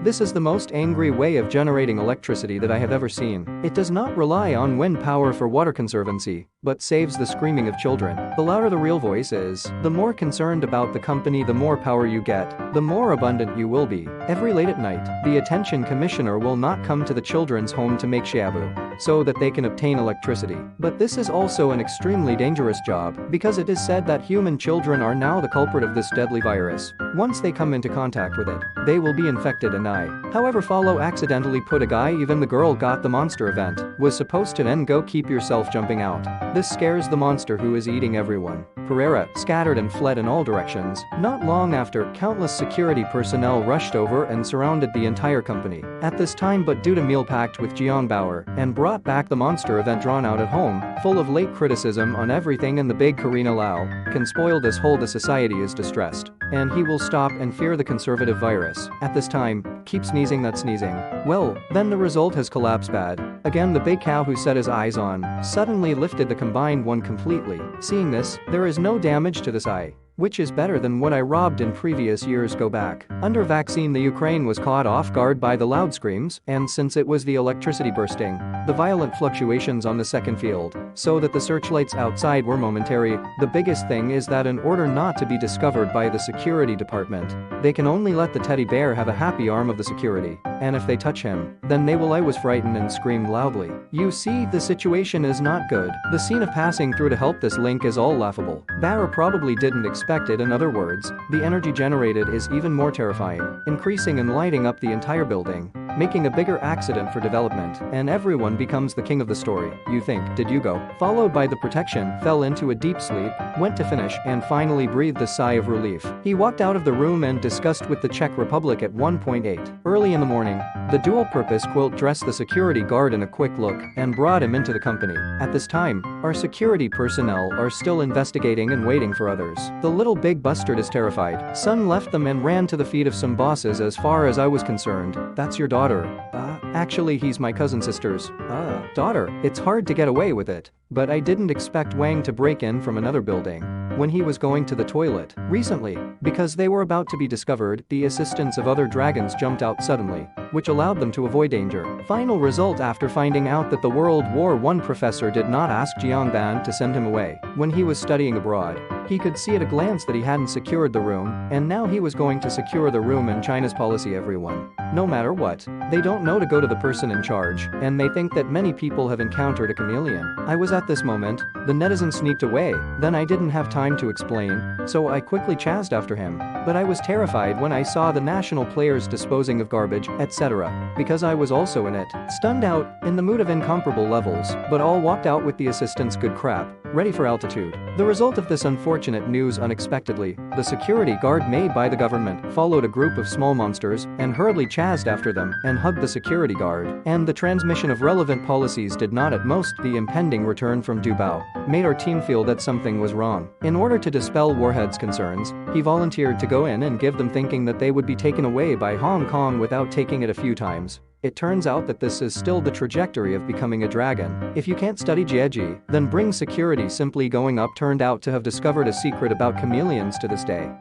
This is the most angry way of generating electricity that I have ever seen. It does not rely on wind power for water conservancy, but saves the screaming of children. The louder the real voice is, the more concerned about the company, the more power you get, the more abundant you will be. Every late at night, the attention commissioner will not come to the children's home to make shabu, so that they can obtain electricity. But this is also an extremely dangerous job, because it is said that human children are now the culprit of this deadly virus. Once they come into contact with it, they will be infected and die. However, follow accidentally put a guy, even the girl got the monster event, was supposed to then go keep yourself jumping out. This scares the monster who is eating everyone. Pereira scattered and fled in all directions. Not long after, countless security personnel rushed over and surrounded the entire company. At this time, but due to meal pact with Jiang Bauer, and brought back the monster event drawn out at home, full of late criticism on everything, and the big Karina Lau can spoil this whole. The society is distressed, and he will stop and fear the conservative virus. At this time, keep sneezing that sneezing. Well, then the result has collapsed bad. Again, the big cow who set his eyes on suddenly lifted the combined one completely. Seeing this, there is no damage to this eye, which is better than what I robbed in previous years. Go back. Under vaccine, the Ukraine was caught off guard by the loud screams, and since it was the electricity bursting, the violent fluctuations on the second field, so that the searchlights outside were momentary. The biggest thing is that in order not to be discovered by the security department, they can only let the teddy bear have a happy arm of the security, and if they touch him, then they will. I was frightened and screamed loudly. You see, the situation is not good. The scene of passing through to help this link is all laughable. Barra probably didn't expect it. In other words, the energy generated is even more terrifying, increasing and lighting up the entire building, making a bigger accident for development, and everyone becomes the king of the story. You think, did you go? Followed by the protection, fell into a deep sleep, went to finish, and finally breathed a sigh of relief. He walked out of the room and discussed with the Czech Republic at 1.8. Early in the morning, the dual-purpose quilt dressed the security guard in a quick look and brought him into the company. At this time, our security personnel are still investigating and waiting for others. The little big bastard is terrified. Son left them and ran to the feet of some bosses. As far as I was concerned, that's your daughter. Actually, he's my cousin sister's daughter. It's hard to get away with it. But I didn't expect Wang to break in from another building when he was going to the toilet. Recently, because they were about to be discovered, the assistants of other dragons jumped out suddenly, which allowed them to avoid danger. Final result: after finding out that the World War I professor did not ask Jiang Ban to send him away when he was studying abroad, he could see at a glance that he hadn't secured the room, and now he was going to secure the room. In China's policy, everyone, no matter what, they don't know to go to the person in charge, and they think that many people have encountered a chameleon. I was at this moment, the netizen sneaked away, then I didn't have time to explain, so I quickly chased after him. But I was terrified when I saw the national players disposing of garbage, etc., because I was also in it. Stunned out, in the mood of incomparable levels, but all walked out with the assistants. Good crap, ready for altitude. The result of this unfortunate news: unexpectedly, the security guard made by the government followed a group of small monsters and hurriedly chased after them and hugged the security guard, and the transmission of relevant policies did not. At most, the impending return from Dubao made our team feel that something was wrong. In order to dispel Warhead's concerns, he volunteered to go in and give them, thinking that they would be taken away by Hong Kong without taking it a few times. It turns out that this is still the trajectory of becoming a dragon. If you can't study Jieji, then bring security. Simply going up turned out to have discovered a secret about chameleons to this day.